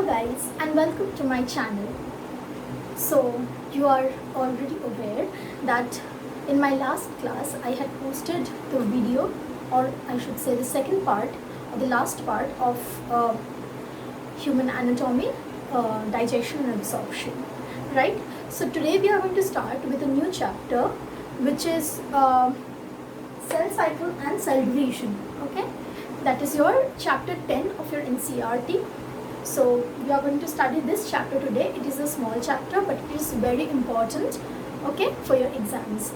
Hello guys and welcome to my channel. So you are already aware that in my last class I had posted the video, or I should say the second part or the last part of human anatomy, digestion and absorption, right? So today we are going to start with a new chapter which is cell cycle and cell division. Okay, that is your chapter 10 of your NCERT. So we are going to study this chapter today. It is a small chapter but it is very important, okay, for your exams.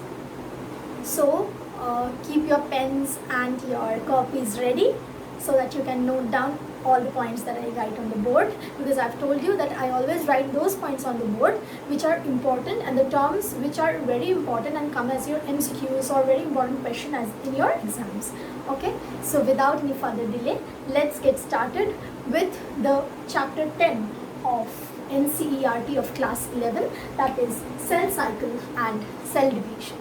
So keep your pens and your copies ready so that you can note down all the points that I write on the board, because I've told you that I always write those points on the board which are important and the terms which are very important and come as your MCQs or very important question as in your exams. Okay, so without any further delay, let's get started with the chapter 10 of NCERT of class 11, that is cell cycle and cell division.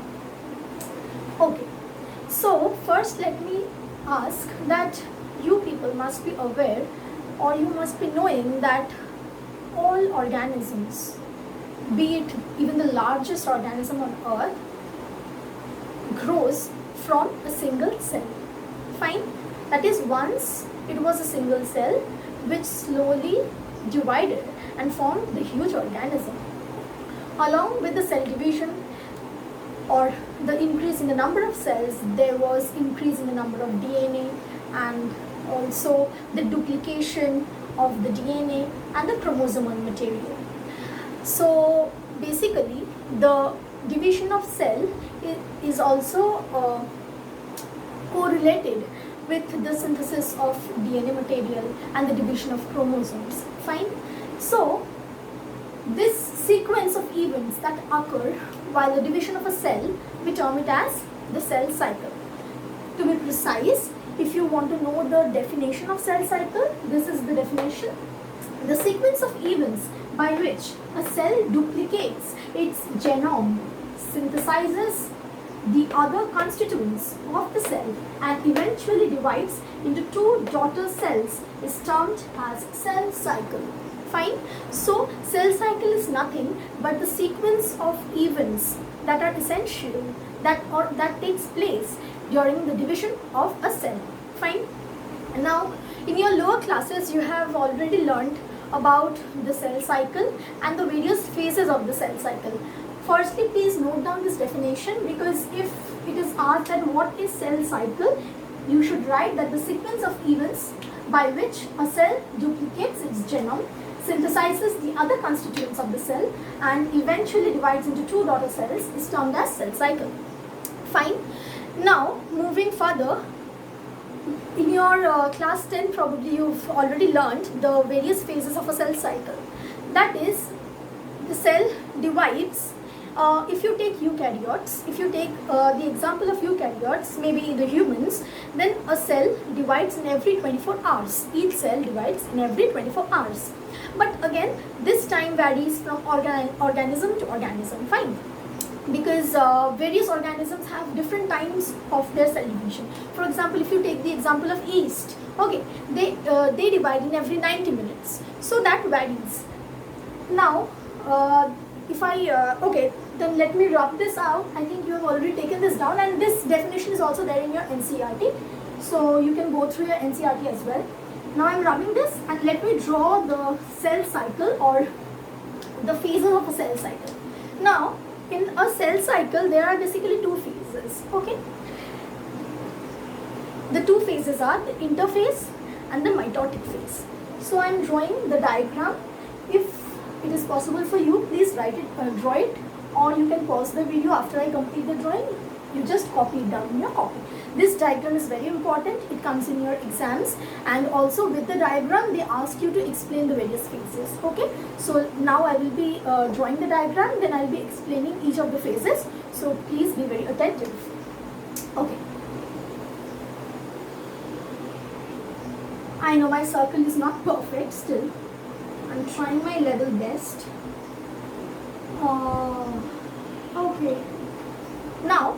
Okay, so first let me ask that you people must be aware, or you must be knowing, that all organisms, be it even the largest organism on earth, grows from a single cell. Fine, that is, once it was a single cell which slowly divided and formed the huge organism. Along with the cell division or the increase in the number of cells, there was increase in the number of DNA and also the duplication of the DNA and the chromosomal material. So basically the division of cell is also correlated with the synthesis of DNA material and the division of chromosomes. Fine. So this sequence of events that occur while the division of a cell, we term it as the cell cycle. To be precise, if you want to know the definition of cell cycle, this is the definition: the sequence of events by which a cell duplicates its genome, synthesizes the other constituents of the cell, and eventually divides into two daughter cells is termed as cell cycle. Fine. So cell cycle is nothing but the sequence of events that are essential, that takes place during the division of a cell. Fine. Now in your lower classes you have already learned about the cell cycle and the various phases of the cell cycle. Firstly, please note down this definition, because if it is asked that what is cell cycle, you should write that the sequence of events by which a cell duplicates its genome, synthesizes the other constituents of the cell, and eventually divides into two daughter cells is termed as cell cycle. Fine. Now moving further, in your class 10 probably you've already learned the various phases of a cell cycle. That is, the cell divides. If you take eukaryotes, if you take the example of eukaryotes, maybe the humans, then a cell divides in every 24 hours. Each cell divides in every 24 hours. But again, this time varies from organism to organism. Fine. Because various organisms have different times of their cell division. For example, if you take the example of yeast, okay, they divide in every 90 minutes. So that varies. Now, if I, okay, then let me rub this out. I think you have already taken this down, and this definition is also there in your NCERT. So you can go through your NCERT as well. Now I'm rubbing this, and let me draw the cell cycle or the phases of a cell cycle. Now, in a cell cycle, there are basically two phases. Okay. The two phases are the interphase and the mitotic phase. So I am drawing the diagram. If it is possible for you, please write it, draw it, or you can pause the video after I complete the drawing. You just copy it down in your copy. This diagram is very important. It comes in your exams, and also with the diagram they ask you to explain the various phases. Okay, so now I will be drawing the diagram, then I will be explaining each of the phases. So please be very attentive. Okay. I know my circle is not perfect still. I'm trying my level best. Okay. Now,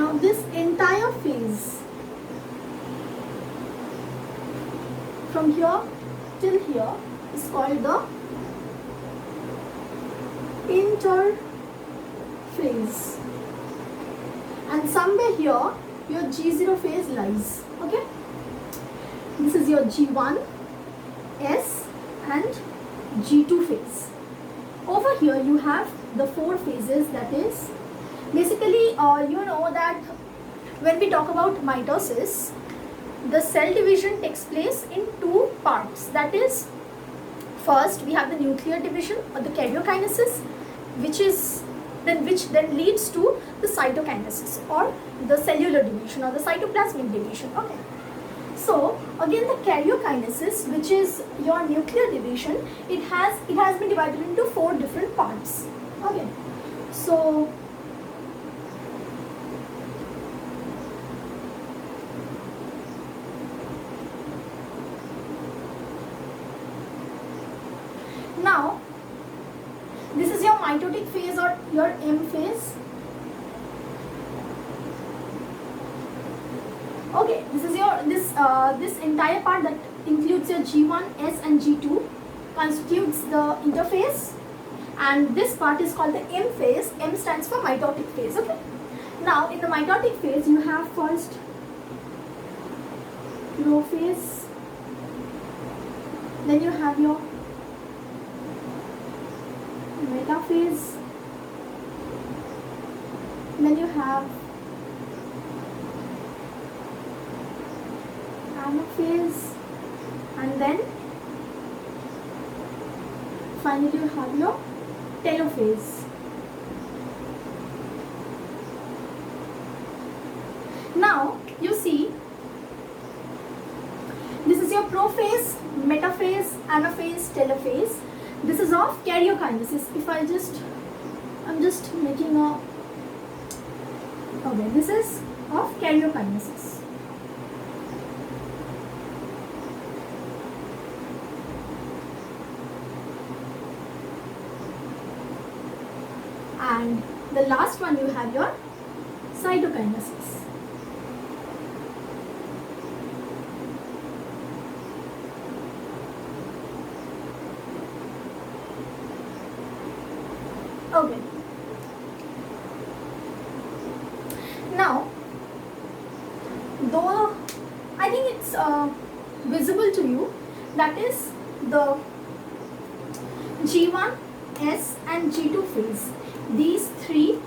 Now this entire phase from here till here is called the interphase, and somewhere here your G0 phase lies. Okay, this is your G1, S and G2 phase. Over here you have the 4 phases, that is basically you know that when we talk about mitosis, the cell division takes place in 2 parts. That is, first we have the nuclear division or the karyokinesis, which then leads to the cytokinesis or the cellular division or the cytoplasmic division. Okay. So again, the karyokinesis, which is your nuclear division, it has been divided into 4 different parts. Okay. So now this is your mitotic phase or your M phase. Okay, this is your this entire part that includes your G1, S and G2 constitutes the interphase, and this part is called the M phase. M stands for mitotic phase. Okay. Now in the mitotic phase you have first prophase, then you have your metaphase, then you have anaphase, and then finally you have your telophase. Now you see, this is your prophase, metaphase, anaphase, telophase. This is of karyokinesis. If I'm just making a, okay, this is of karyokinesis. And the last one you have your cytokinesis. Okay. Now, though I think it's visible to you, that is the G1, S and G2 phase. These 3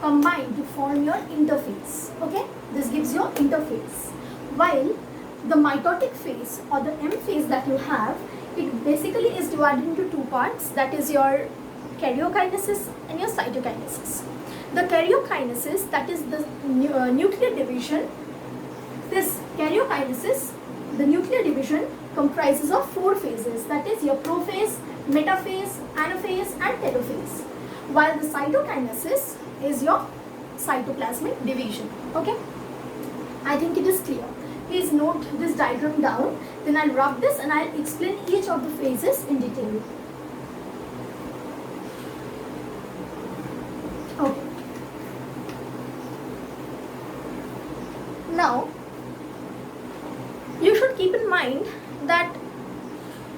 combine to form your interphase. Okay, this gives your interphase. While the mitotic phase or the M phase that you have, it basically is divided into 2 parts. That is your karyokinesis and your cytokinesis. The karyokinesis, that is the nuclear division. This karyokinesis, the nuclear division, comprises of 4 phases. That is your prophase, metaphase, anaphase and telophase. While the cytokinesis is your cytoplasmic division. Okay, I think it is clear. Please note this diagram down, then I'll rub this and I'll explain each of the phases in detail. Okay. Now, you should keep in mind that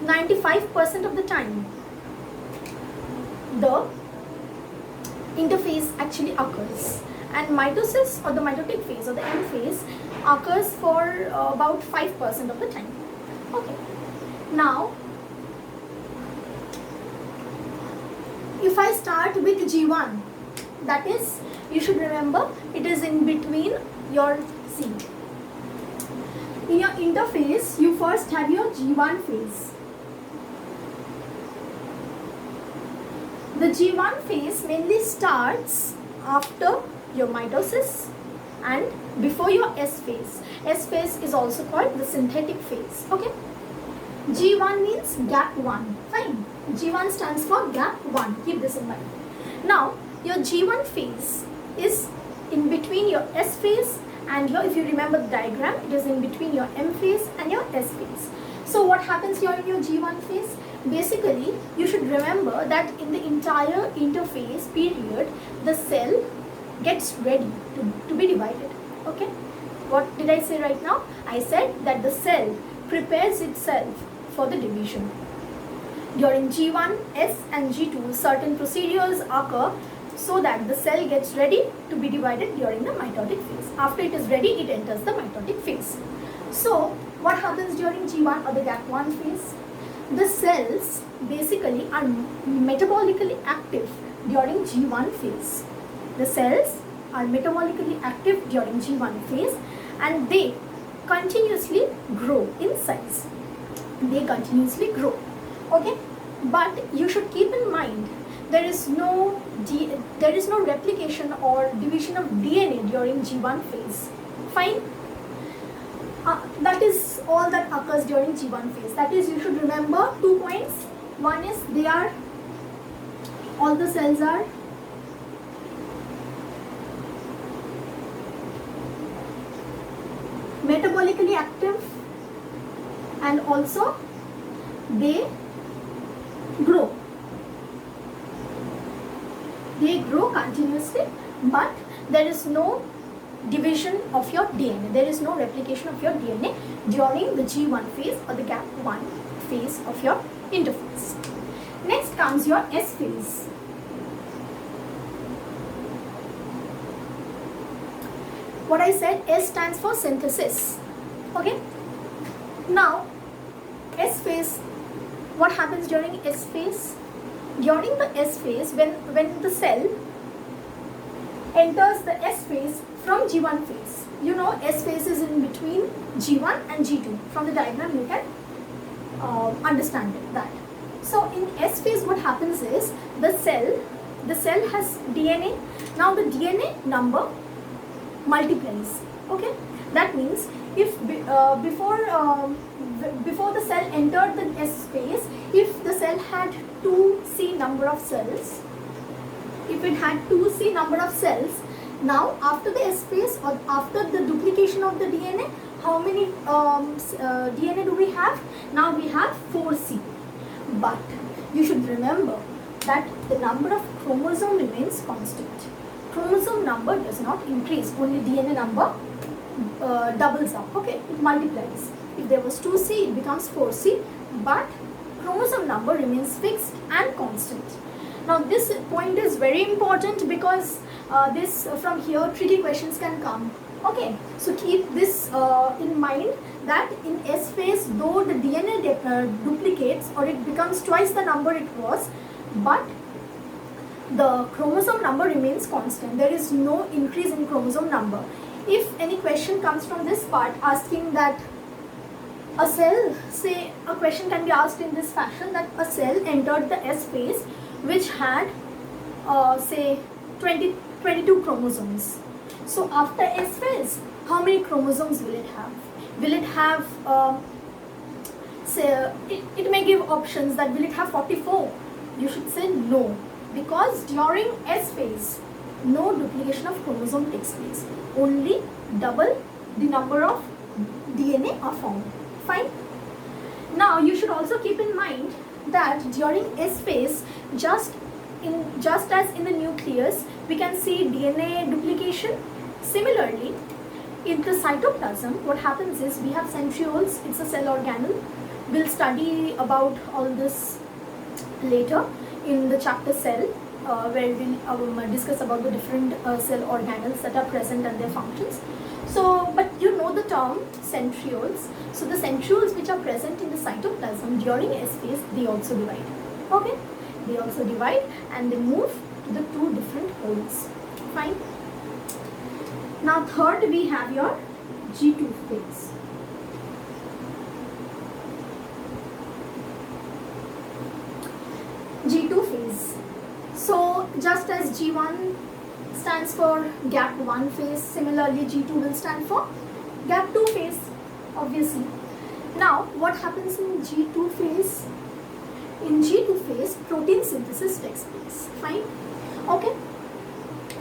95% of the time the interphase actually occurs, and mitosis or the mitotic phase or the M phase occurs for about 5% of the time. Okay. Now, if I start with G1, that is, you should remember it is in between your C. In your interphase, you first have your G1 phase. The G1 phase mainly starts after your mitosis and before your S phase. S phase is also called the synthetic phase. Okay. G1 means gap 1. Fine. G1 stands for gap 1. Keep this in mind. Now, your G1 phase is in between your S phase and your, if you remember the diagram, it is in between your M phase and your S phase. So what happens here in your G1 phase? Basically, you should remember that in the entire interphase period, the cell gets ready to be divided. Okay, what did I say right now? I said that the cell prepares itself for the division. During G1, S and G2, certain procedures occur so that the cell gets ready to be divided during the mitotic phase. After it is ready, it enters the mitotic phase. So what happens during G1 or the gap 1 phase? The cells basically are metabolically active during G1 phase. The cells are metabolically active during G1 phase, and they continuously grow in size. They continuously grow. Okay, but you should keep in mind there is no replication or division of DNA during G1 phase. Fine. That is all that occurs during G1 phase. That is, you should remember 2 points. One is all the cells are metabolically active, and also they grow. They grow continuously, but there is no division of your DNA. There is no replication of your DNA during the G1 phase or the gap 1 phase of your interphase. Next comes your S phase. What I said, S stands for synthesis. Okay. Now, S phase, what happens during S phase? During the S phase, when the cell enters the S phase from G1 phase, you know S phase is in between G1 and G2. From the diagram you can understand that. So in S phase, what happens is the cell has DNA. Now the DNA number multiplies. Okay, that means if before the cell entered the S phase, if the cell had 2C number of cells, now after the S phase or after the duplication of the DNA, how many DNA do we have? Now we have 4C. But you should remember that the number of chromosome remains constant. Chromosome number does not increase, only DNA number doubles up. Okay, it multiplies. If there was 2C, it becomes 4C, but chromosome number remains fixed and constant. Now this point is very important because from here tricky questions can come. Okay, so keep this in mind that in S phase, though the DNA duplicates or it becomes twice the number it was, but the chromosome number remains constant. There is no increase in chromosome number. If any question comes from this part asking that a cell, say a question can be asked in this fashion, that a cell entered the S phase which had say 22 chromosomes. So after S phase, how many chromosomes will it have? Will it have say it may give options that will it have 44? You should say no, because during S phase no duplication of chromosome takes place, only double the number of DNA are formed. Fine. Now you should also keep in mind that during S phase, just as in the nucleus we can see DNA duplication, similarly in the cytoplasm what happens is we have centrioles. It's a cell organelle. We'll study about all this later in the chapter cell, where we'll discuss about the different cell organelles that are present and their functions. So, but you know the term centrioles. So the centrioles which are present in the cytoplasm during S phase, they also divide. Okay, they also divide and they move to the two different holes. Fine. Now third, we have your G2 phase. G2 phase. So just as G1 stands for gap 1 phase, similarly G2 will stand for gap 2 phase, obviously. Now what happens in G2 phase? In G2 phase, protein synthesis takes place. Fine. Okay.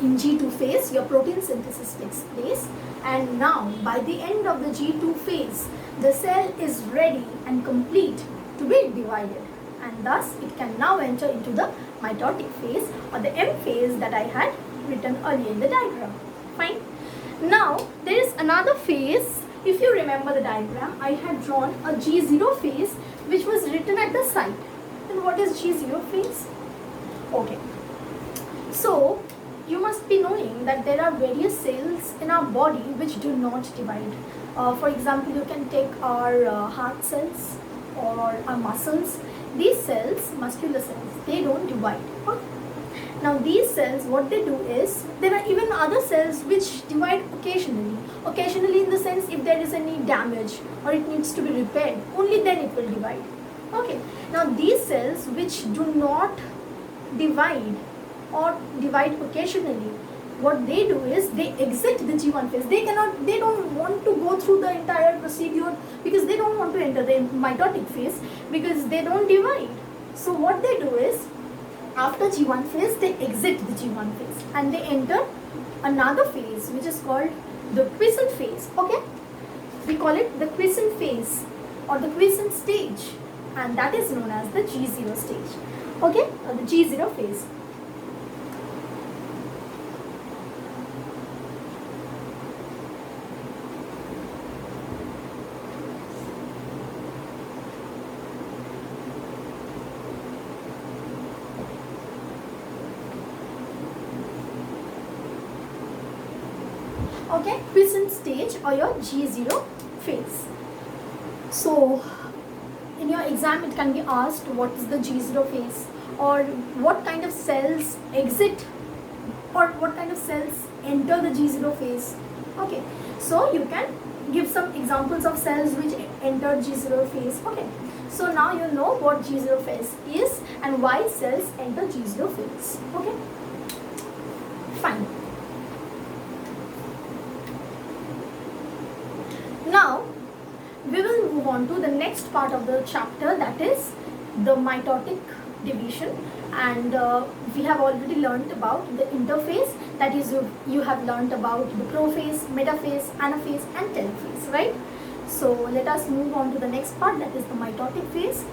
In G2 phase, your protein synthesis takes place, and now by the end of the G2 phase, the cell is ready and complete to be divided, and thus it can now enter into the mitotic phase or the M phase that I had written earlier in the diagram. Fine. Now there is another phase. If you remember the diagram, I had drawn a G0 phase which was written at the site. And what is G0 phase? Okay. So you must be knowing that there are various cells in our body which do not divide. For example, you can take our heart cells or our muscles. These cells, muscular cells, they don't divide. Okay. Now these cells, what they do is, there are even other cells which divide occasionally. Occasionally in the sense, if there is any damage or it needs to be repaired, only then it will divide. Okay. Now these cells which do not divide or divide occasionally, what they do is they exit the G1 phase. They don't want to go through the entire procedure because they don't want to enter the mitotic phase because they don't divide. So what they do is, after G1 phase, they exit the G1 phase and they enter another phase which is called the quiescent phase. Okay, we call it the quiescent phase or the quiescent stage, and that is known as the G0 stage. Okay, or the G0 phase. Okay, quiescent stage or your G0 phase. So in your exam it can be asked what is the G0 phase or what kind of cells exit or what kind of cells enter the G0 phase. Okay, so you can give some examples of cells which enter G0 phase. Okay, so now you know what G0 phase is and why cells enter G0 phase. Okay, fine. Now we will move on to the next part of the chapter, that is the mitotic division, and we have already learnt about the interphase, that is you have learnt about the prophase, metaphase, anaphase and telophase, right? So let us move on to the next part, that is the mitotic phase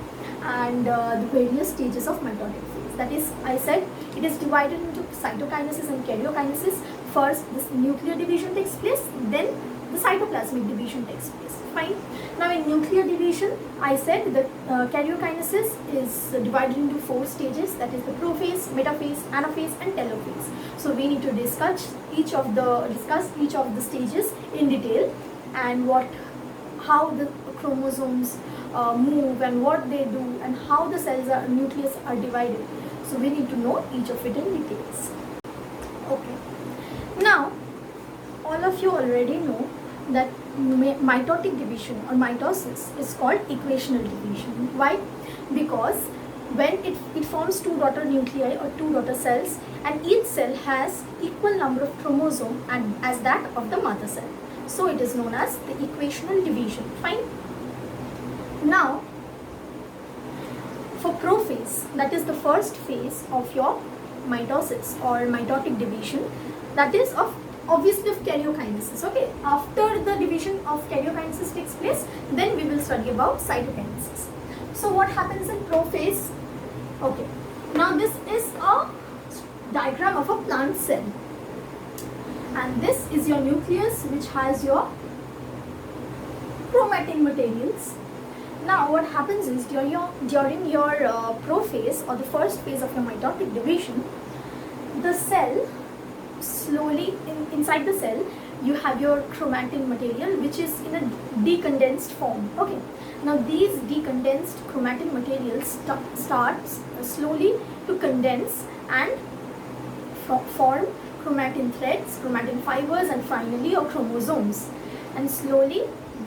and the various stages of mitotic phase. That is, I said it is divided into cytokinesis and karyokinesis. First this nuclear division takes place, then the cytoplasmic division takes place. Fine. Now in nuclear division, I said that karyokinesis is divided into 4 stages, that is the prophase, metaphase, anaphase and telophase. So we need to discuss each of the stages in detail and how the chromosomes move and what they do and how the cells nucleus are divided. So we need to know each of it in details. Okay. Now all of you already know that mitotic division or mitosis is called equational division. Why? Because when it forms 2 daughter nuclei or 2 daughter cells, and each cell has equal number of chromosomes and as that of the mother cell. So it is known as the equational division. Fine. Now for prophase, that is the first phase of your mitosis or mitotic division, that is obviously of karyokinesis. Okay, after the division of karyokinesis takes place, then we will study about cytokinesis. So what happens in prophase? Okay, now this is a diagram of a plant cell, and this is your nucleus which has your chromatin materials. Now what happens is during your prophase or the first phase of your mitotic division, the cell slowly inside the cell you have your chromatin material which is in a decondensed form. Okay, now these decondensed chromatin materials starts slowly to condense and form chromatin threads, chromatin fibers and finally your chromosomes, and slowly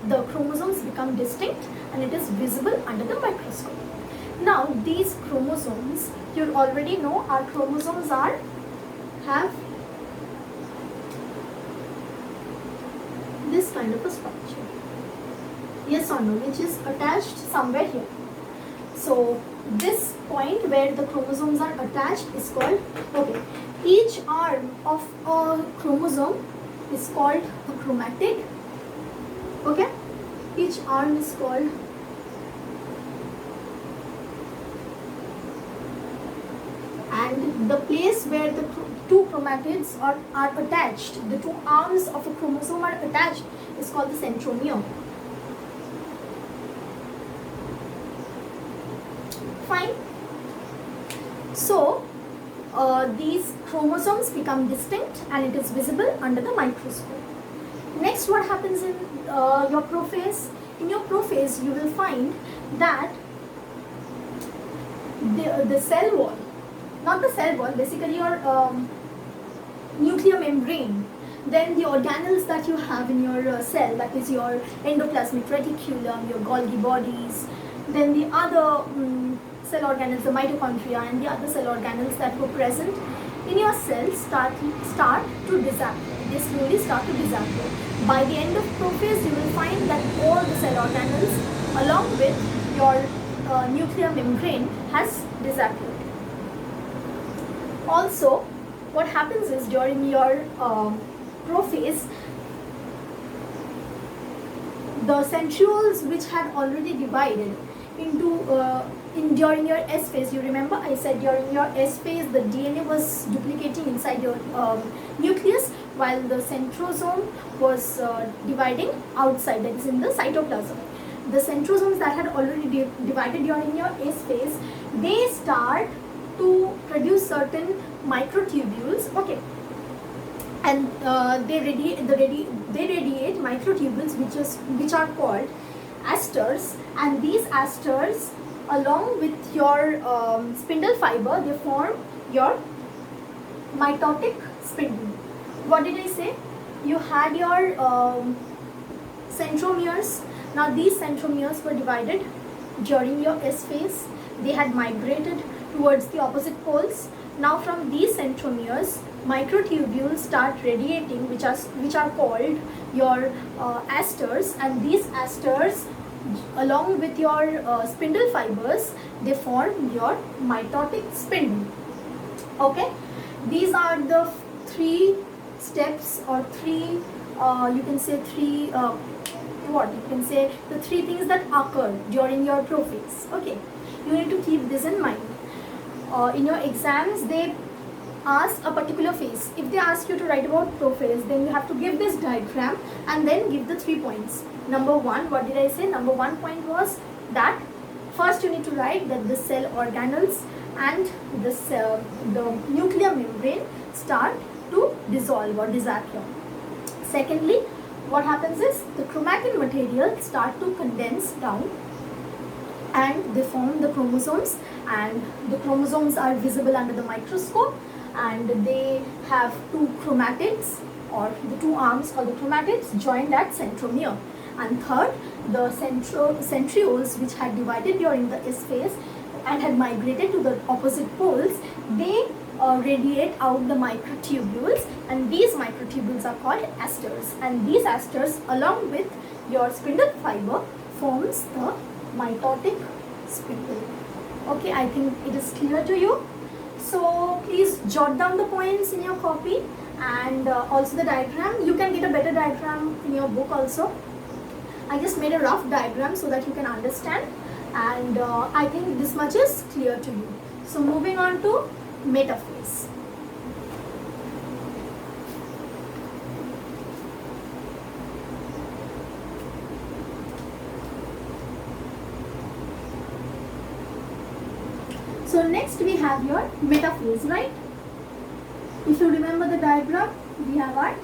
the chromosomes become distinct and it is visible under the microscope. Now these chromosomes, you already know our chromosomes have this kind of a structure, yes or no, which is attached somewhere here. So this point where the chromosomes are attached is called, okay, each arm of a chromosome is called a chromatid. Okay, each arm is called and the place where the two chromatids are attached, the two arms of a chromosome are attached, is called the centromere. Fine. So these chromosomes become distinct and it is visible under the microscope. Next, what happens in your prophase? In your prophase, you will find that the cell wall, not the cell wall, basically your nuclear membrane, then the organelles that you have in your cell, that is your endoplasmic reticulum, your Golgi bodies, then the other cell organelles, the mitochondria, and the other cell organelles that were present in your cells start to disappear. They slowly start to disappear. By the end of prophase, you will find that all the cell organelles along with your nuclear membrane has disappeared. Also, what happens is during your prophase, the centrioles which had already divided into during your S phase, you remember I said during your S phase the DNA was duplicating inside your nucleus, while the centrosome was dividing outside, that is in the cytoplasm. The centrosomes that had already divided during your S phase, they start to produce certain microtubules, okay, and they radiate microtubules which are called asters, and these asters along with your spindle fiber, they form your mitotic spindle. What did I say? You had your centromeres. Now these centromeres were divided during your S phase. They had migrated towards the opposite poles. Now from these centromeres, microtubules start radiating, which are called your asters, and these asters along with your spindle fibers, they form your mitotic spindle. Okay, these are the three steps, or three you can say three the three things that occur during your prophase. Okay, you need to keep this in mind. In your exams, they ask a particular phase. If they ask you to write about prophase, then you have to give this diagram and then give the 3 points. Number one, what did I say? Number 1 point was that first you need to write that the cell organelles and the nuclear membrane start to dissolve or disappear. Secondly, what happens is the chromatin material start to condense down and they form the chromosomes, and the chromosomes are visible under the microscope, and they have two chromatids, or the two arms called the chromatids, joined at centromere. And third, the centrioles which had divided during the S phase and had migrated to the opposite poles, they radiate out the microtubules, and these microtubules are called asters, and these asters along with your spindle fiber forms the mitotic spindle. Okay, I think it is clear to you. So please jot down the points in your copy, and also the diagram. You can get a better diagram in your book also. I just made a rough diagram so that you can understand, and I think this much is clear to you. So moving on to metaphase. So next we have your metaphase, right? If you remember the diagram, we have our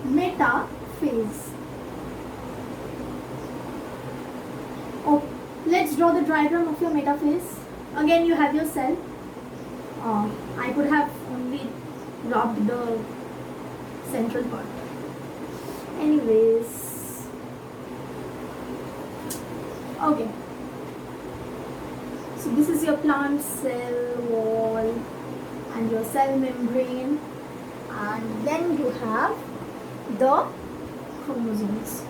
metaphase. Oh, let's draw the diagram of your metaphase. Again, you have your cell. I could have only rubbed the central part. Anyways, okay. So this is your plant cell wall and your cell membrane, and then you have the chromosomes.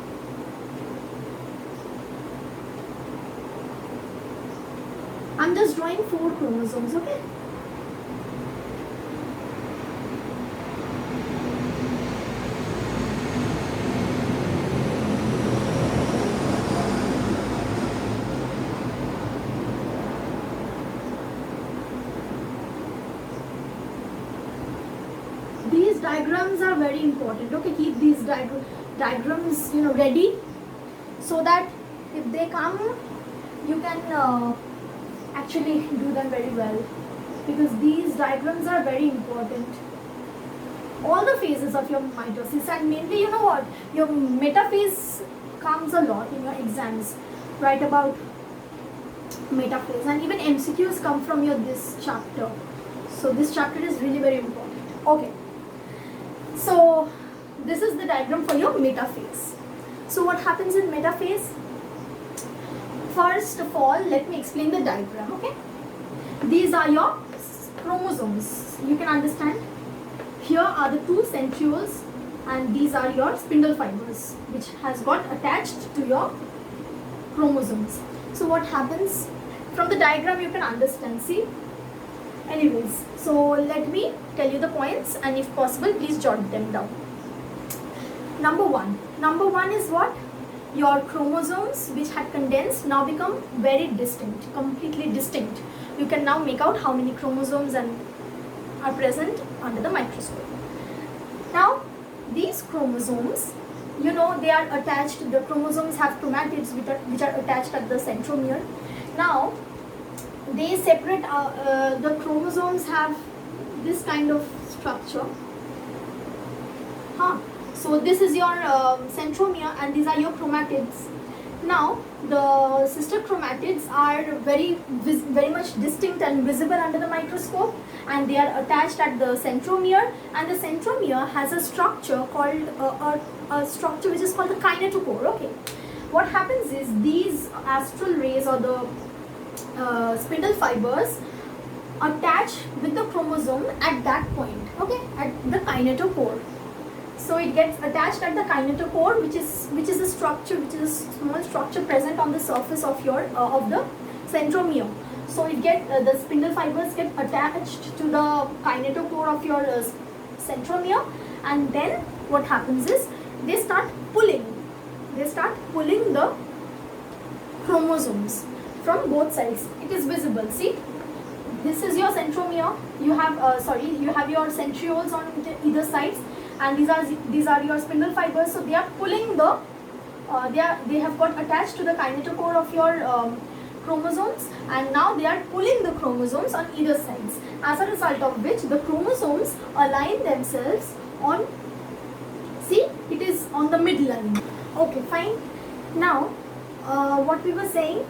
I'm just drawing 4 chromosomes, okay? These diagrams are very important. Okay, keep these diagrams ready, so that if they come, you can actually do them very well, because these diagrams are very important. All the phases of your mitosis, and mainly your metaphase comes a lot in your exams. Write about metaphase, and even MCQs come from this chapter. So this chapter is really very important. Okay, so this is the diagram for your metaphase. So what happens in metaphase? First of all, let me explain the diagram. Okay, these are your chromosomes. You can understand. Here are the two centrioles, and these are your spindle fibers, which has got attached to your chromosomes. So what happens? From the diagram you can understand. See? Anyways, so let me tell you the points, and if possible, please jot them down. Number one is what? Your chromosomes, which had condensed, now become very distinct, completely distinct. You can now make out how many chromosomes are present under the microscope. Now, these chromosomes, they are attached. The chromosomes have chromatids which are attached at the centromere. Now, they separate. The chromosomes have this kind of structure. So this is your centromere, and these are your chromatids. Now, the sister chromatids are very much distinct and visible under the microscope, and they are attached at the centromere, and the centromere has a structure called a structure which is called the kinetochore. Okay, what happens is these astral rays, or the spindle fibers, attach with the chromosome at that point. Okay, at the kinetochore. So it gets attached at the kinetochore, which is a structure, which is a small structure present on the surface of the centromere. So the spindle fibers get attached to the kinetochore of your centromere, and then what happens is they start pulling the chromosomes from both sides. It is visible. See, this is your centromere. You have your centrioles on either sides, and these are your spindle fibers. So they are pulling they have got attached to the kinetochore of your chromosomes, and now they are pulling the chromosomes on either sides, as a result of which the chromosomes align themselves on, see, it is on the midline. Okay, fine. Now what we were saying,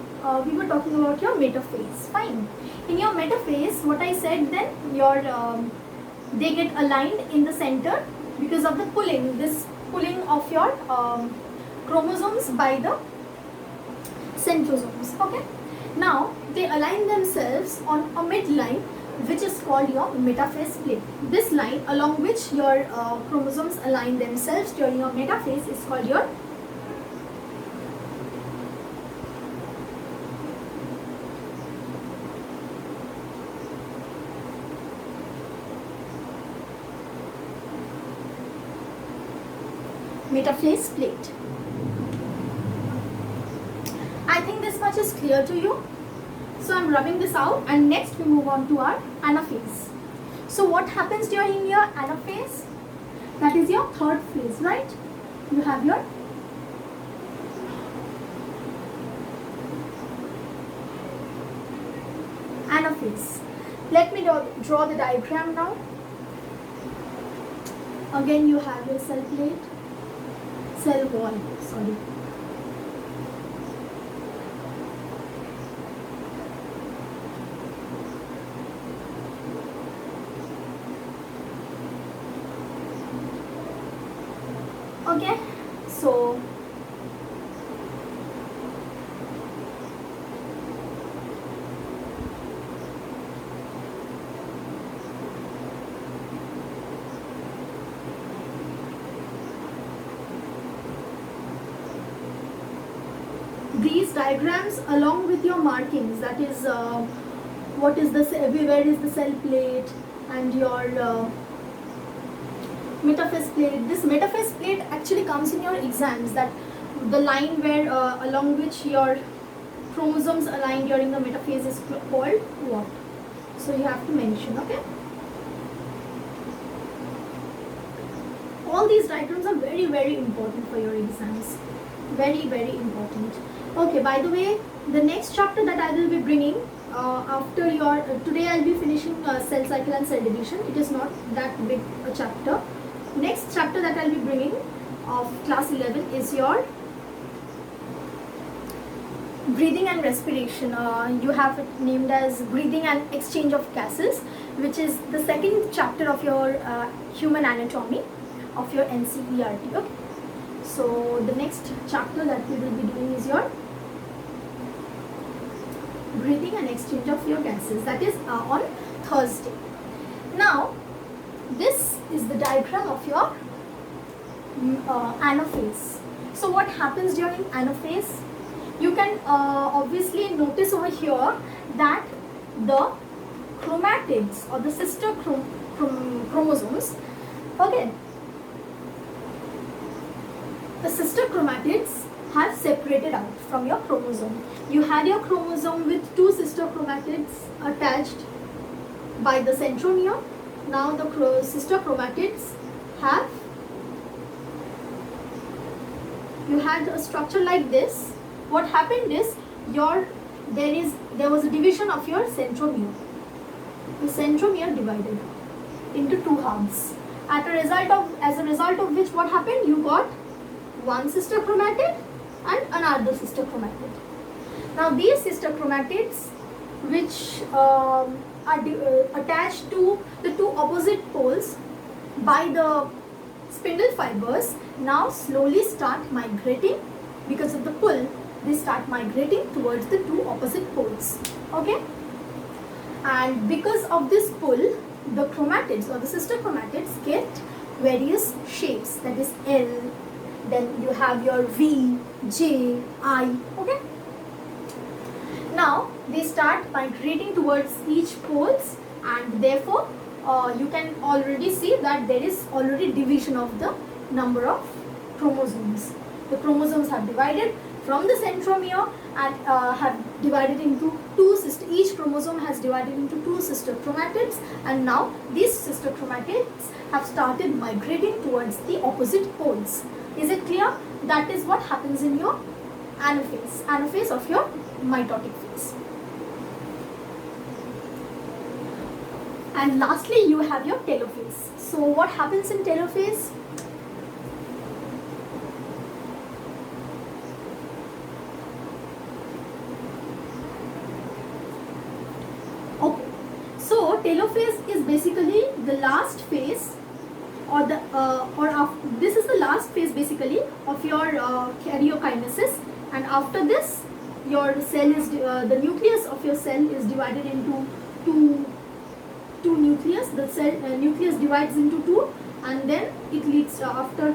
we were talking about your metaphase. Fine. In your metaphase, what I said then, they get aligned in the center because of the pulling of your chromosomes by the centrosomes. Okay, now they align themselves on a midline, which is called your metaphase plate. This line along which your chromosomes align themselves during your metaphase is called your metaphase plate. I think this much is clear to you. So I'm rubbing this out, and next we move on to our anaphase. So what happens during your anaphase? That is your third phase, right? You have your anaphase. Let me draw the diagram now. Again, you have your cell plate, cell wall, sorry. Okay, so these diagrams along with your markings, that is where is the cell plate and your metaphase plate. This metaphase plate actually comes in your exams, that the line where along which your chromosomes align during the metaphase is called what? So you have to mention, okay? these diagrams are very, very important for your exams. Very, very important. Okay, by the way, the next chapter that I will be bringing after your, today I'll be finishing cell cycle and cell division. It is not that big a chapter. Next chapter that I'll be bringing of class 11 is your breathing and respiration. You have it named as breathing and exchange of gases, which is the second chapter of your human anatomy of your NCERT. Okay, so the next chapter that we will be doing is your breathing and exchange of your gases, that is on Thursday. Now this is the diagram of your anaphase. So what happens during anaphase? You can obviously notice over here that the chromatids or the sister chromosomes, okay, the sister chromatids have separated out from your chromosome. You had your chromosome with two sister chromatids attached by the centromere. Now the sister chromatids have, you had a structure like this. What happened is there was a division of your centromere. The centromere divided into two halves. As a result of which, what happened? You got one sister chromatid and another sister chromatid. Now these sister chromatids, which are attached to the two opposite poles by the spindle fibers, now slowly start migrating. Because of the pull, they start migrating towards the two opposite poles. Okay, and because of this pull, the chromatids or the sister chromatids get various shapes, that is L, then you have your V, J, I. Okay, now they start migrating towards each poles, and therefore you can already see that there is already division of the number of chromosomes. The chromosomes have divided from the centromere and have divided into two sister, each chromosome has divided into two sister chromatids, and now these sister chromatids have started migrating towards the opposite poles. Is it clear? That is what happens in your anaphase of your mitotic phase. And lastly, you have your telophase. So what happens in telophase? Okay, so telophase is basically the last phase, or this is the last phase basically of your karyokinesis, and after this your cell is the nucleus of your cell is divided into two nucleus. The cell nucleus divides into two, and then it leads after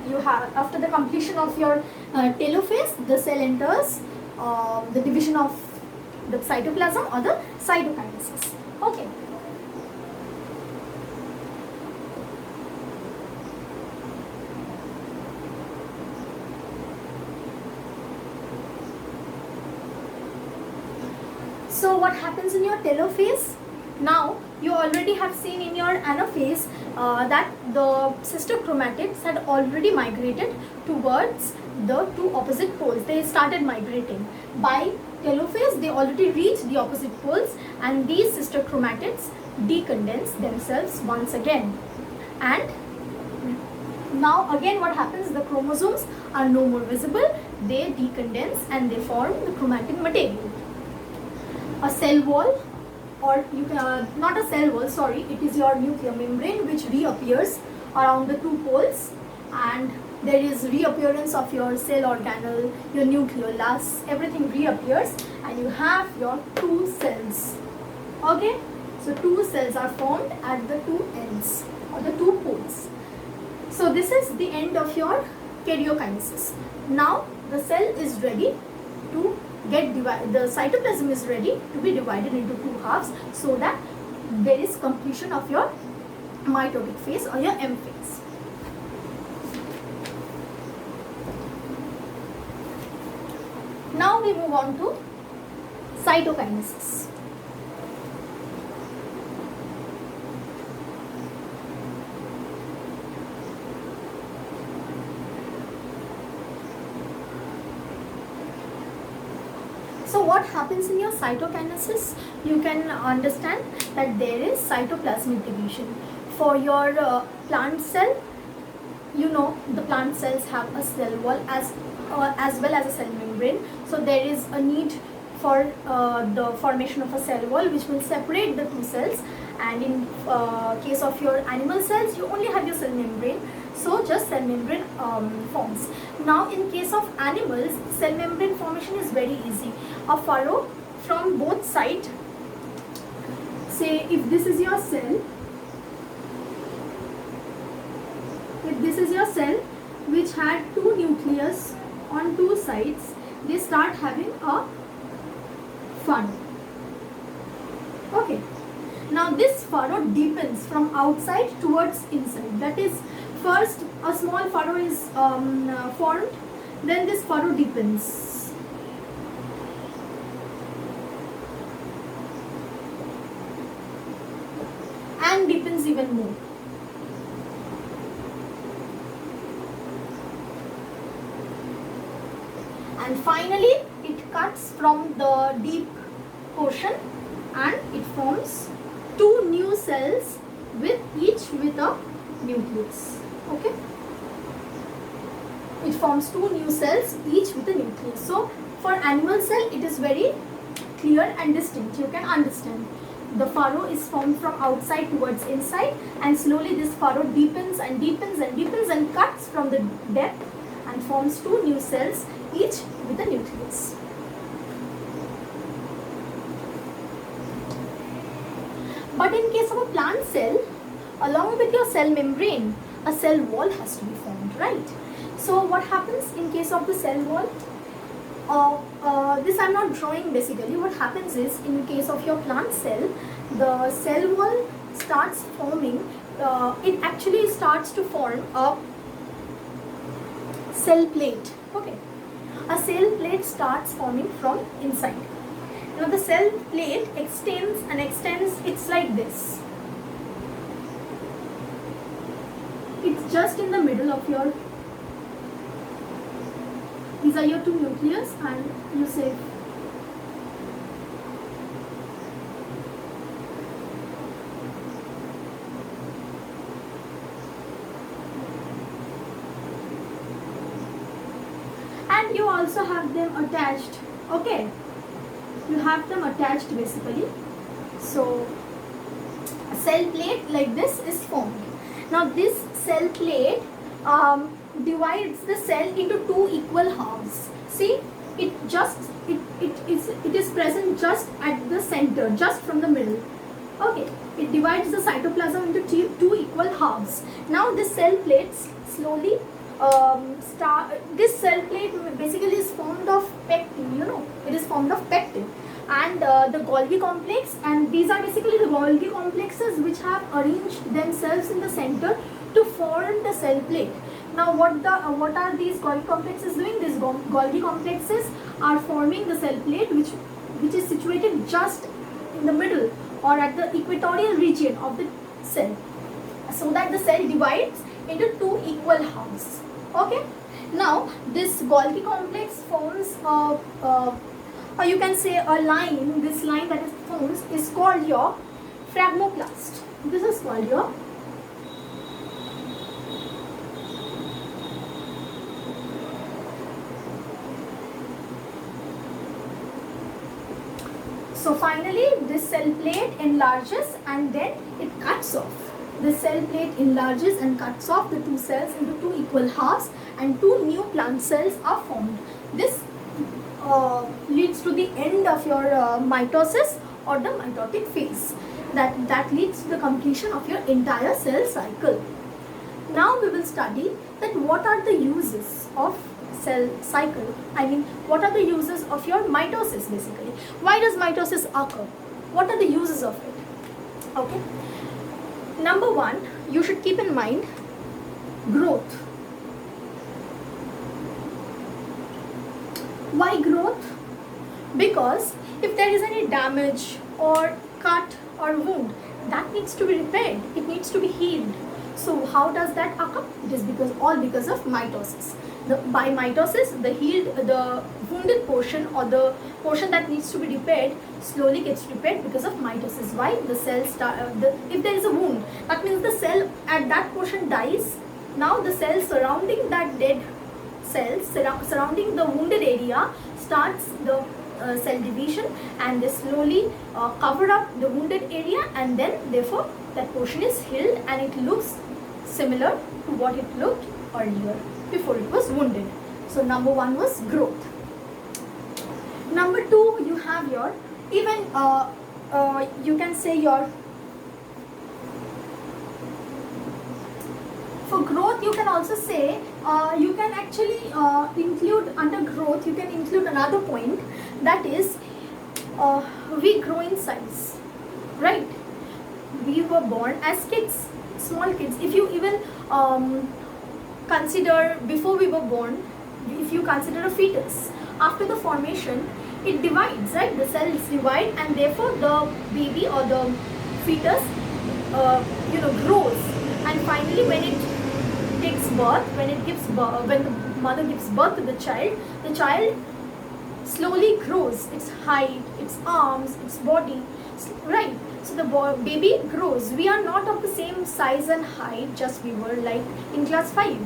the completion of your telophase, the cell enters the division of the cytoplasm or the cytokinesis. Okay. So what happens in your telophase? Now you already have seen in your anaphase that the sister chromatids had already migrated towards the two opposite poles. They started migrating. By telophase, they already reached the opposite poles, and these sister chromatids decondense themselves once again. And now again what happens? The chromosomes are no more visible. They decondense and they form the chromatin material. A cell wall, or you can, not a cell wall, sorry, it is your nuclear membrane which reappears around the two poles, and there is reappearance of your cell organelle, your nucleolus, everything reappears, and you have your two cells. Okay, so two cells are formed at the two ends or the two poles. So this is the end of your karyokinesis. Now the cell is ready to get divided, the cytoplasm is ready to be divided into two halves, so that there is completion of your mitotic phase or your M phase. Now we move on to cytokinesis. what happens in your cytokinesis? You can understand that there is cytoplasmic division. For your plant cell, you know the plant cells have a cell wall as well as a cell membrane. So there is a need for the formation of a cell wall which will separate the two cells, and in case of your animal cells, you only have your cell membrane, so just cell membrane forms. Now in case of animals, cell membrane formation is very easy. A furrow from both sides, say if this is your cell, if this is your cell which had two nucleus on two sides, they start having a furrow. Okay. Now this furrow deepens from outside towards inside. That is, first a small furrow is formed, then this furrow deepens. And deepens even more. And finally it cuts from the deep portion and it forms two new cells with each with a nucleus. Okay, it forms two new cells each with a nucleus. So for animal cell it is very clear and distinct. You can understand the furrow is formed from outside towards inside, and slowly this furrow deepens and deepens and deepens and cuts from the depth and forms two new cells each with a nucleus. But in case of a plant cell, along with your cell membrane, a cell wall has to be formed, right? So what happens in case of the cell wall? This I'm not drawing basically. What happens is, in case of your plant cell, the cell wall starts forming, it actually starts to form a cell plate. Okay, a cell plate starts forming from inside. Now the cell plate extends and extends. It's like this. It's just in the middle of your, these are your two nucleus, and you say and you also have them attached. Okay, you have them attached basically. So a cell plate like this is formed. Now this cell plate divides the cell into two equal halves. See, it is present just at the center, just from the middle. Okay, it divides the cytoplasm into two equal halves. Now this cell plate slowly this cell plate basically is formed of pectin. You know, it is formed of pectin and the Golgi complex, and these are basically the Golgi complexes which have arranged themselves in the center to form the cell plate. Now what are these Golgi complexes doing? These Golgi complexes are forming the cell plate which is situated just in the middle or at the equatorial region of the cell, so that the cell divides into two equal halves. Okay, now this Golgi complex forms or you can say a line. This line that it forms is called your phragmoplast. This is called your So finally this cell plate enlarges and then it cuts off. The cell plate enlarges and cuts off the two cells into two equal halves, and two new plant cells are formed. This leads to the end of your mitosis or the mitotic phase. That leads to the completion of your entire cell cycle. Now we will study that what are the uses of cell cycle. I mean, what are the uses of your mitosis basically? Why does mitosis occur? What are the uses of it? Okay. Number one, you should keep in mind growth. Why growth? Because if there is any damage or cut or wound, that needs to be repaired. It needs to be healed. So how does that occur? It is all because of mitosis. By mitosis, the wounded portion or the portion that needs to be repaired slowly gets repaired because of mitosis. Why? The cell if there is a wound, that means the cell at that portion dies. Now the cells surrounding that dead cells, surrounding the wounded area, starts the cell division, and they slowly cover up the wounded area, and then therefore that portion is healed and it looks similar to what it looked earlier before it was wounded. So number 1 was growth. Number 2, you have your even you can say your, for growth you can also say you can actually include under growth, you can include another point, that is we grow in size, right? We were born as kids, small kids. If you even consider before we were born, if you consider a fetus, after the formation it divides, right? The cells divide, and therefore the baby or the fetus grows, and finally when it takes birth, when the mother gives birth to the child slowly grows, its height, its arms, its body, right? So the baby grows. We are not of the same size and height just we were like in class 5,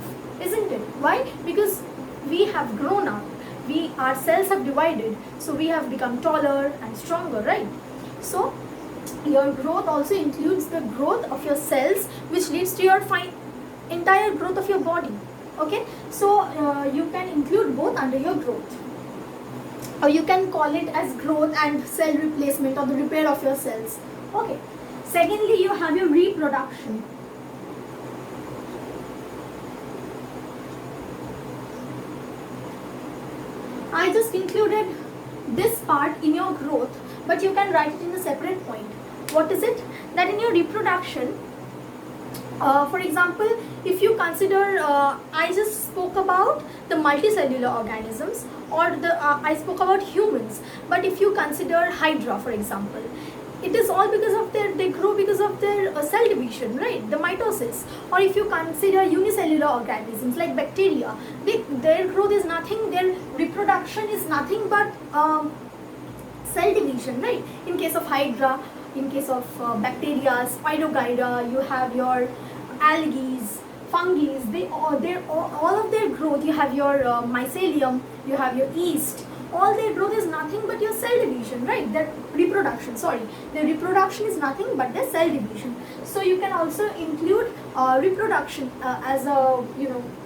isn't it? Why? Because we have grown up, our cells have divided, so we have become taller and stronger, right? So your growth also includes the growth of your cells, which leads to your entire growth of your body. Okay, so you can include both under your growth, or you can call it as growth and cell replacement or the repair of your cells. Okay, secondly you have your reproduction. I just included this part in your growth, but you can write it in a separate point. What is it? That in your reproduction, for example, if you consider, I just spoke about the multicellular organisms, or I spoke about humans, but if you consider Hydra, for example, it is all because of they grow because of their cell division, right? The mitosis. Or if you consider unicellular organisms like bacteria, their growth is nothing, their reproduction is nothing but cell division, right? In case of Hydra, in case of bacteria, Spirogyra, you have your algae, fungi, all of their growth, you have your mycelium, you have your yeast, all their growth is nothing but your cell division, right? Their reproduction is nothing but their cell division. So you can also include reproduction as a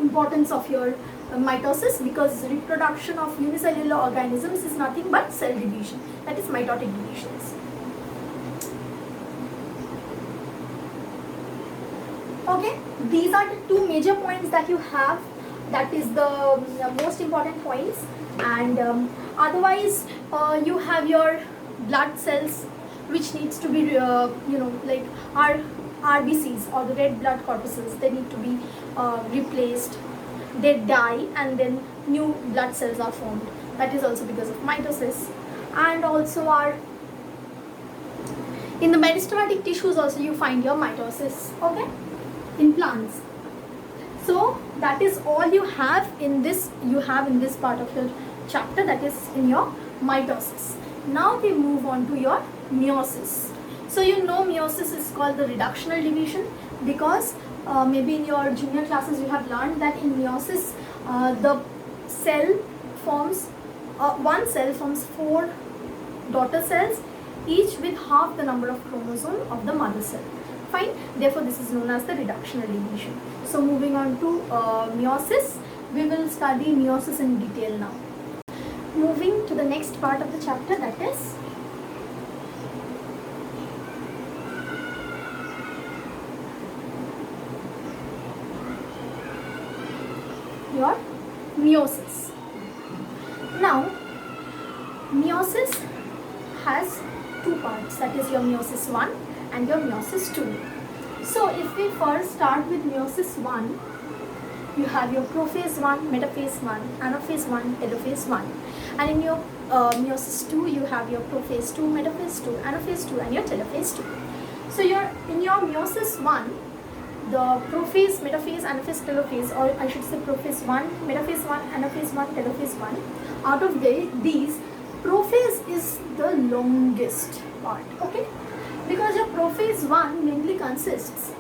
importance of your mitosis, because reproduction of unicellular organisms is nothing but cell division, that is mitotic divisions. Okay, these are the two major points that you have, that is the most important points. And otherwise you have your blood cells, which needs to be like our RBCs or the red blood corpuscles, they need to be replaced, they die, and then new blood cells are formed. That is also because of mitosis. And also in the meristematic tissues also you find your mitosis, okay, in plants. So that is all you have in this part of your chapter, that is in your mitosis. Now we move on to your meiosis. So meiosis is called the reductional division, because maybe in your junior classes you have learned that in meiosis the cell forms, one cell forms 4 daughter cells, each with half the number of chromosomes of the mother cell. Fine. Therefore, this is known as the reductional division. So, moving on to meiosis, we will study meiosis in detail now. Moving to the next part of the chapter, that is your meiosis. Now, meiosis has 2 parts, that is your meiosis 1 and your meiosis 2. So if we first start with meiosis 1, you have your prophase 1, metaphase 1, anaphase 1, telophase 1. And in your meiosis 2, you have your prophase 2, metaphase 2, anaphase 2 and your telophase 2. So in your meiosis 1, the prophase, metaphase, anaphase, telophase, or I should say prophase 1, metaphase 1, anaphase 1, telophase 1. Out of these, prophase is the longest part, okay? Because your prophase 1 mainly consists,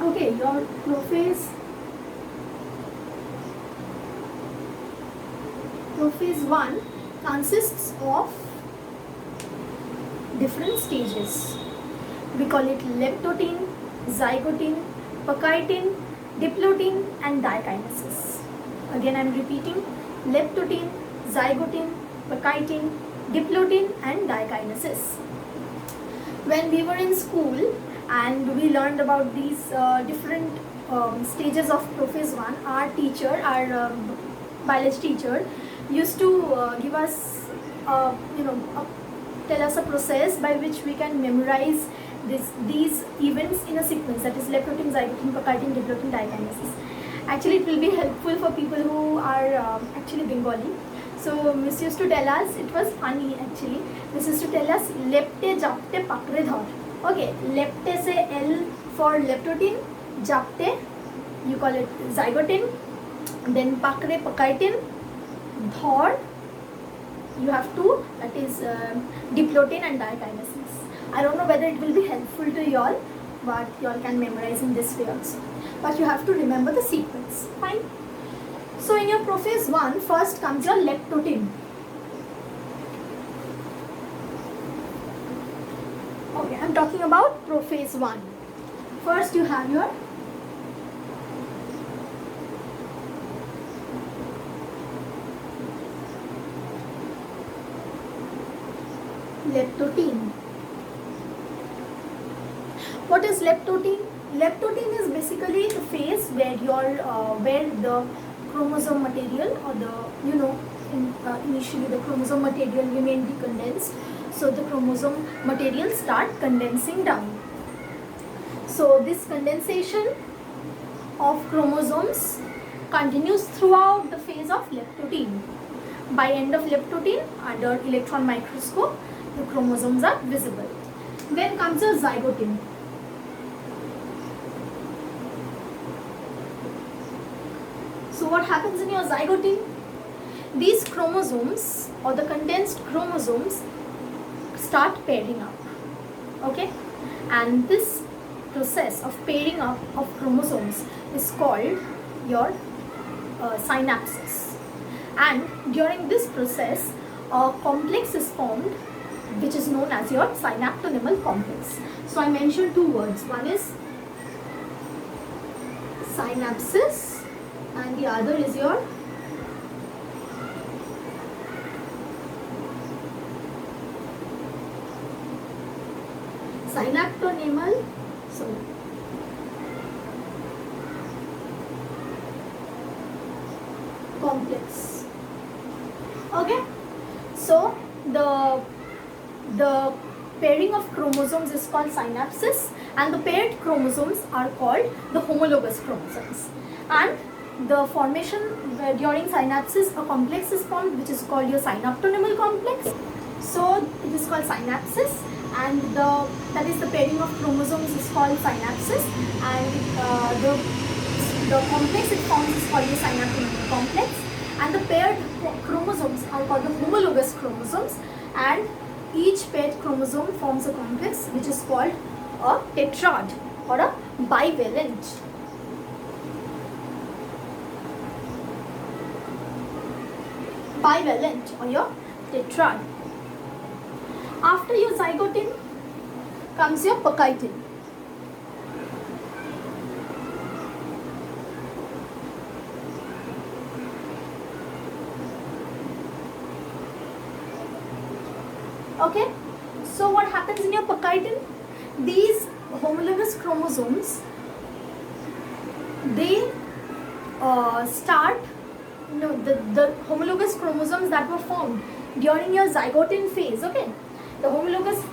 okay, your prophase 1 consists of different stages. We call it leptotin, zygotin, pakaitin, diplotin, and dikinesis. Again, I am repeating: leptotin, zygotin, pakaitin, diplotin, and dikinesis. When we were in school and we learned about these different stages of prophase 1, our teacher, our biology teacher, used to give us, tell us a process by which we can memorize these events in a sequence, that is leptotin, zygotin, pakaitin, diplotin, dikinesis. Actually, it will be helpful for people who are actually Bengali. So Miss used to tell us, it was funny actually, Miss used to tell us lepte, japte, pakre, dhar. Okay, lepte se L for leptotin, japte, you call it zygotin, then pakre, pakaitin, dhar, you have to, that is diplotin and dikinesis. I don't know whether it will be helpful to y'all, but y'all can memorize in this way also. But you have to remember the sequence, fine? So in your prophase 1, first comes your leptotin. Okay, I am talking about prophase 1. First you have your leptotin. What is leptotin? Leptotin is basically the phase where where the chromosome material, or the initially the chromosome material remain decondensed, so the chromosome material start condensing down. So this condensation of chromosomes continues throughout the phase of leptotin. By end of leptotin, under electron microscope, the chromosomes are visible. Then comes your zygotin. So what happens in your zygotin? These chromosomes, or the condensed chromosomes, start pairing up, okay? And this process of pairing up of chromosomes is called your synapses. And during this process, a complex is formed which is known as your synaptonymal complex. So I mentioned two words. One is synapses and the other is your synaptonymal complex. Okay, so the pairing of chromosomes is called synapses, and the paired chromosomes are called the homologous chromosomes. And the formation during synapses, a complex is formed which is called your synaptonymal complex. So it is called synapses, and that is the pairing of chromosomes is called synapses, and the complex it forms is called the synaptonymal complex, and the paired chromosomes are called the homologous chromosomes, and each paired chromosome forms a complex which is called a tetrad or a bivalent. Bivalent or your tetrad. After your zygotin comes your pakaitin. Okay, so what happens in your pakaitin? These homologous chromosomes, they start, the homologous chromosomes that were formed during your zygotin phase, okay, the homologous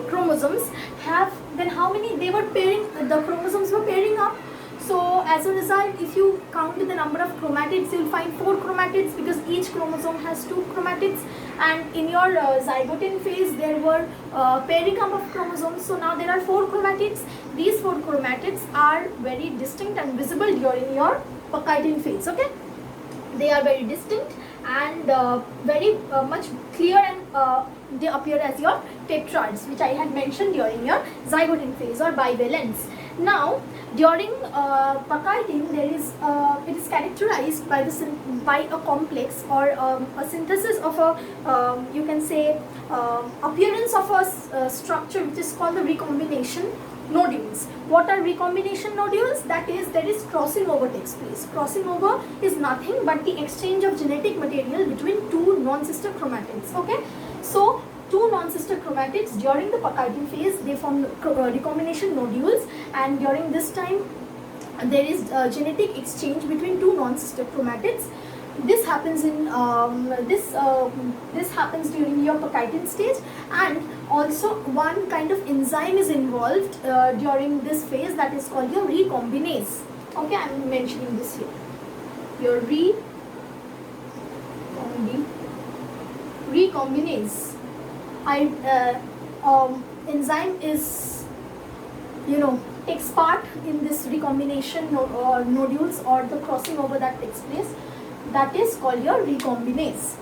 chromosomes have, then how many they were pairing, the chromosomes were pairing up. So as a result, if you count the number of chromatids, you will find 4 chromatids, because each chromosome has 2 chromatids, And in your zygote phase, there were pairicum of chromosomes. So now there are 4 chromatids. These 4 chromatids are very distinct and visible during your Purkinje phase. Okay, they are very distinct and very much clear, and they appear as your tetrads, which I had mentioned during your zygote phase or bivalence. Now during Purkinje, there is it is characterized by by a complex or a synthesis of a you can say appearance of a structure which is called the recombination nodules. What are recombination nodules? That is, there is crossing over takes place. Crossing over is nothing but the exchange of genetic material between 2 non-sister chromatids. Okay, so 2 non-sister chromatids during the Purkinje phase, they form recombination nodules, and during this time there is genetic exchange between 2 non-sister chromatids. This happens in this happens during your Purkinje stage, and also one kind of enzyme is involved during this phase, that is called your recombinase. Okay, I am mentioning this here. Your recombinase. Enzyme is, takes part in this recombination nodules or the crossing over that takes place. That is called your recombinase.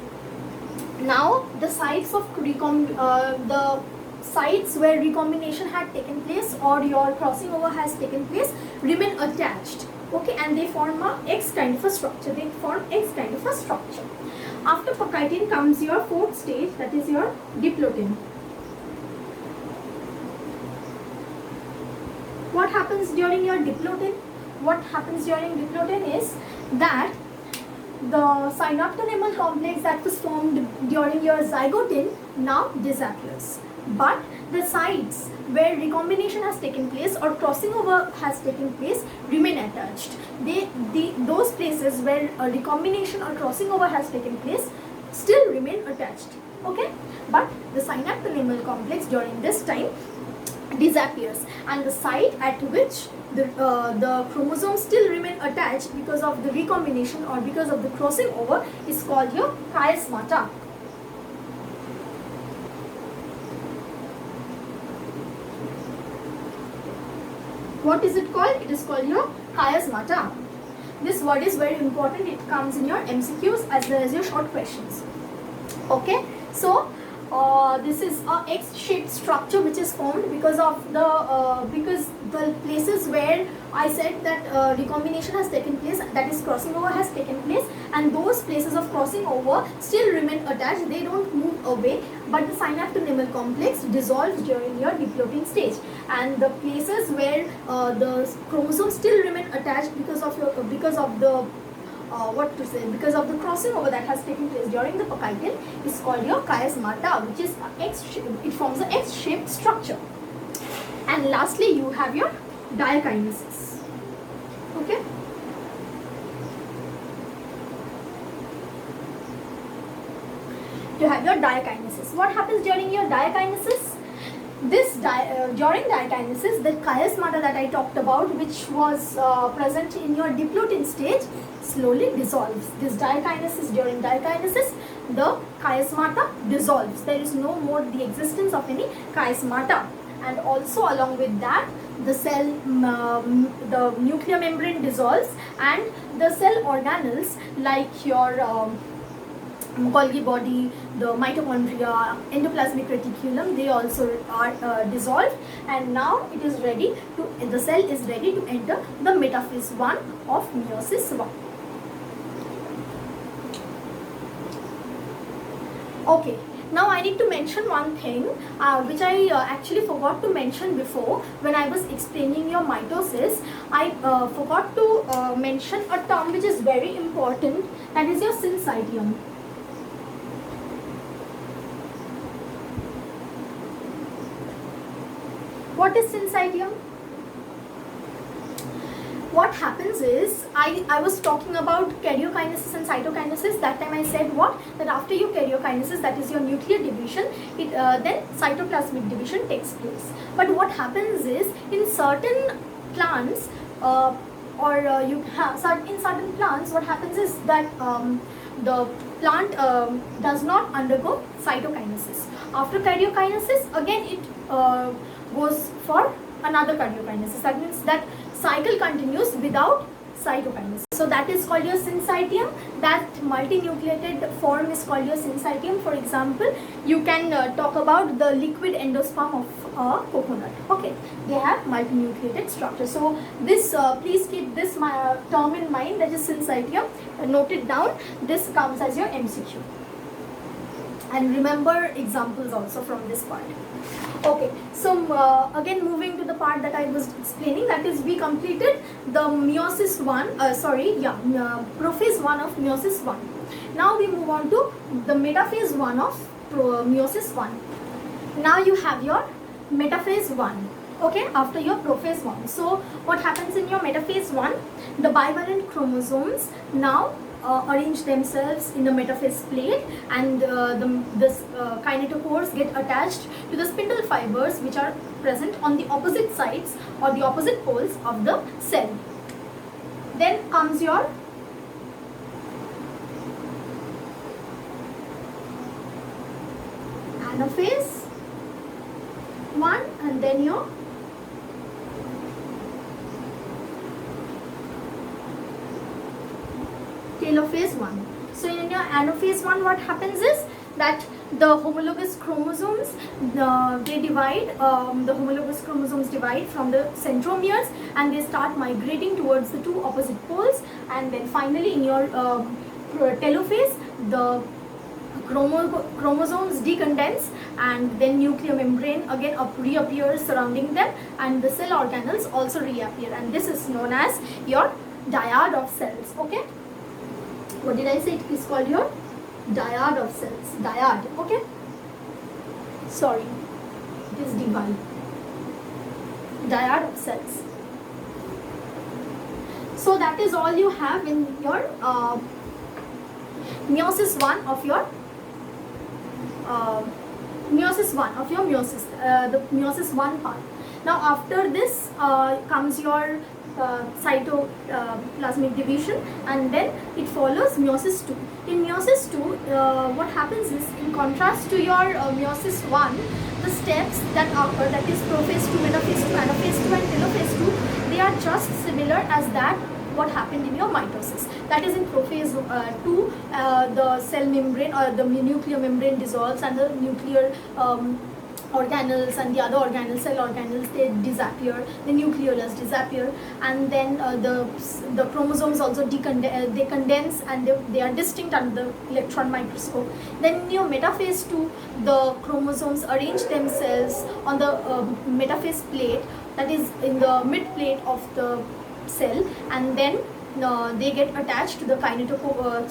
Now the sites of the sites where recombination had taken place or your crossing over has taken place remain attached. Okay, and they form a X kind of a structure. After Purkinje comes your 4th stage, that is your diplotin. What happens during your diplotin? What happens during diplotin is that the synaptonemal complex that was formed during your zygote now disappears, but the sites where recombination has taken place or crossing over has taken place remain attached. Those places where a recombination or crossing over has taken place still remain attached. Okay, but the synaptonemal complex during this time disappears, and the site at which the chromosomes still remain attached because of the recombination or because of the crossing over is called your chiasmata. What is it called? It is called your chiasmata. This word is very important. It comes in your MCQs as well as your short questions. Okay, so this is a X-shaped structure which is formed because of the places where I said that recombination has taken place, that is crossing over has taken place, and those places of crossing over still remain attached. They don't move away, but the synaptonemal complex dissolves during your diplotin stage, and the places where the chromosomes still remain attached because of the crossing over that has taken place during the Purkinje is called your chiasmata, which is it forms an X-shaped structure. And lastly, you have your diakinesis. Okay. You have your diakinesis. What happens during your diakinesis? During diakinesis, the chiasmata that I talked about, which was present in your diplotin stage, slowly dissolves. This diakinesis, during diakinesis, the chiasmata dissolves. There is no more the existence of any chiasmata, and also along with that, the cell, the nuclear membrane dissolves, and the cell organelles like your Golgi body, the mitochondria, endoplasmic reticulum, they also are dissolved, and now it is ready to, the cell is ready to enter the metaphase 1 of meiosis 1. Okay, now I need to mention one thing which I actually forgot to mention before when I was explaining your mitosis. I forgot to mention a term which is very important, that is your syncytium. What is syncytium? What happens is, I was talking about karyokinesis and cytokinesis. That time I said what? That after your karyokinesis, that is your nuclear division, then cytoplasmic division takes place. But what happens is, in certain plants, in certain plants, what happens is that the plant does not undergo cytokinesis. After kardiokinesis, again it goes for another kardiokinesis. That means that cycle continues without cytokinesis. So that is called your syncytium. That multinucleated form is called your syncytium. For example, you can talk about the liquid endosperm of a coconut. Okay, they have multinucleated structure. So this, please keep this term in mind, that is syncytium. Note it down. This comes as your MCQ. And remember examples also from this part. Okay, so again moving to the part that I was explaining, that is we completed the meiosis 1, prophase 1 of meiosis 1. Now we move on to the metaphase 1 of meiosis 1. Now you have your metaphase 1, okay, after your prophase 1. So what happens in your metaphase 1? The bivalent chromosomes now arrange themselves in the metaphase plate, and the kinetochores get attached to the spindle fibers which are present on the opposite sides or the opposite poles of the cell. Then comes your anaphase 1, and then your telophase 1. So in your anaphase 1, what happens is that the homologous chromosomes they divide. The homologous chromosomes divide from the centromeres, and they start migrating towards the two opposite poles. And then finally in your telophase, the chromosomes decondense, and then nuclear membrane again reappears surrounding them, and the cell organelles also reappear, and this is known as your dyad of cells. Okay, what did I say? It is called your dyad of cells. Dyad, okay? Sorry, it is divide. Dyad of cells. So that is all you have in your meiosis 1 of your the meiosis 1 part. Now after this comes your cytoplasmic division, and then it follows meiosis 2. In meiosis 2, what happens is, in contrast to your meiosis 1, the steps that occur, that is prophase 2, metaphase 2, anaphase 2 and telophase 2, they are just similar as that what happened in your mitosis. That is, in prophase 2, the cell membrane or the nuclear membrane dissolves, and the nuclear organelles and the other organelles, cell organelles, they disappear, the nucleolus disappear, and then the chromosomes also they condense, and they are distinct under the electron microscope. Then in your metaphase 2, the chromosomes arrange themselves on the metaphase plate, that is in the mid plate of the cell, and then they get attached to the kinetochore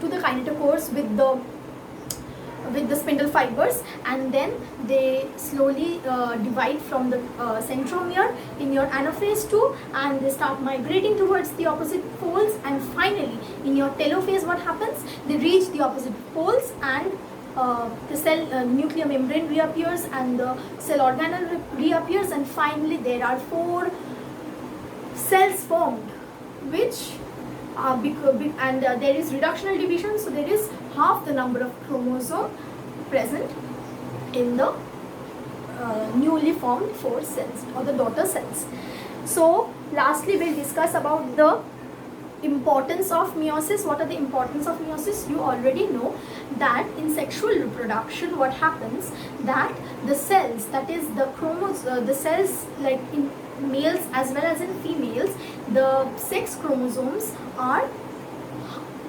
to the kinetochores with the spindle fibers, and then they slowly divide from the centromere in your anaphase 2, and they start migrating towards the opposite poles, and finally in your telophase, what happens? They reach the opposite poles, and the cell nuclear membrane reappears, and the cell organelle reappears, and finally there are 4 cells formed, which and there is reductional division, so there is half the number of chromosome present in the newly formed 4 cells or the daughter cells. So lastly, we'll discuss about the importance of meiosis. What are the importance of meiosis? You already know that in sexual reproduction, what happens, that the cells, that is the cells, like in males as well as in females, the sex chromosomes are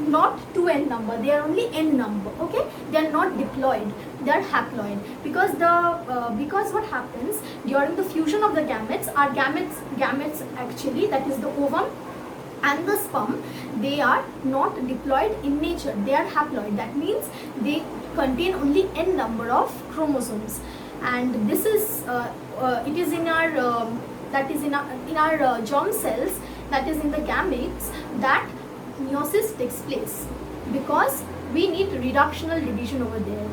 not 2n number, they are only n number. Okay, they are not diploid, they are haploid, because because what happens during the fusion of the gametes, our gametes actually, that is the ovum and the sperm, they are not diploid in nature, they are haploid. That means they contain only n number of chromosomes, and this is it is in our in our germ cells, that is in the gametes, that meiosis takes place, because we need reductional division over there.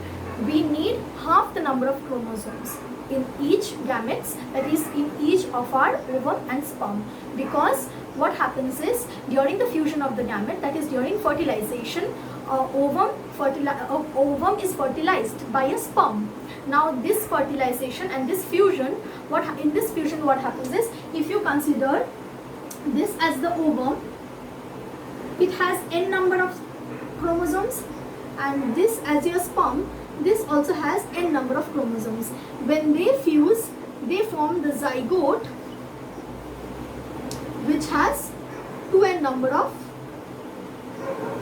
We need half the number of chromosomes in each gametes, that is in each of our ovum and sperm, because what happens is during the fusion of the gamete, that is during fertilization, ovum is fertilized by a sperm. Now this fertilization and this fusion, what happens is, if you consider this as the ovum, it has n number of chromosomes, and this as your sperm, this also has n number of chromosomes. When they fuse, they form the zygote, which has 2n number of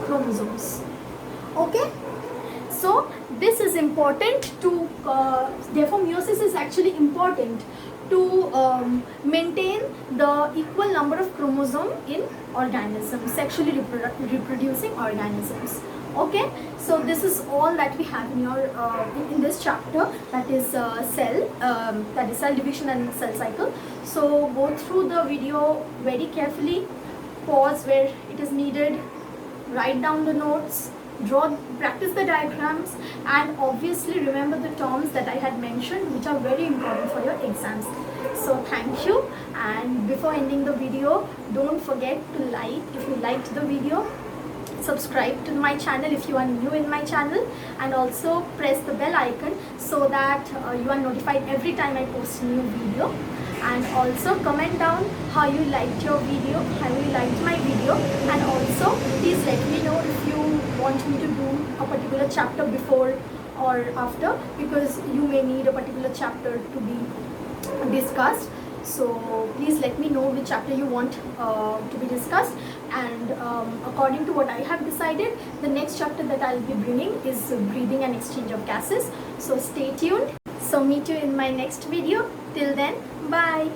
chromosomes. Okay, so this is important to therefore meiosis is actually important to maintain the equal number of chromosome in organisms, sexually reproducing organisms. Okay, so this is all that we have in your in this chapter, that is cell division and cell cycle. So go through the video very carefully, pause where it is needed, write down the notes, practice the diagrams, and obviously remember the terms that I had mentioned, which are very important for your exams. So thank you, and before ending the video, don't forget to like if you liked the video, subscribe to my channel if you are new in my channel, and also press the bell icon so that you are notified every time I post a new video. And also comment down how you liked your video, how you liked my video, and also please let me know if you want me to do a particular chapter before or after, because you may need a particular chapter to be discussed. So please let me know which chapter you want to be discussed, and according to what I have decided, the next chapter that I'll be bringing is breathing and exchange of gases. So stay tuned. So meet you in my next video. Till then, bye.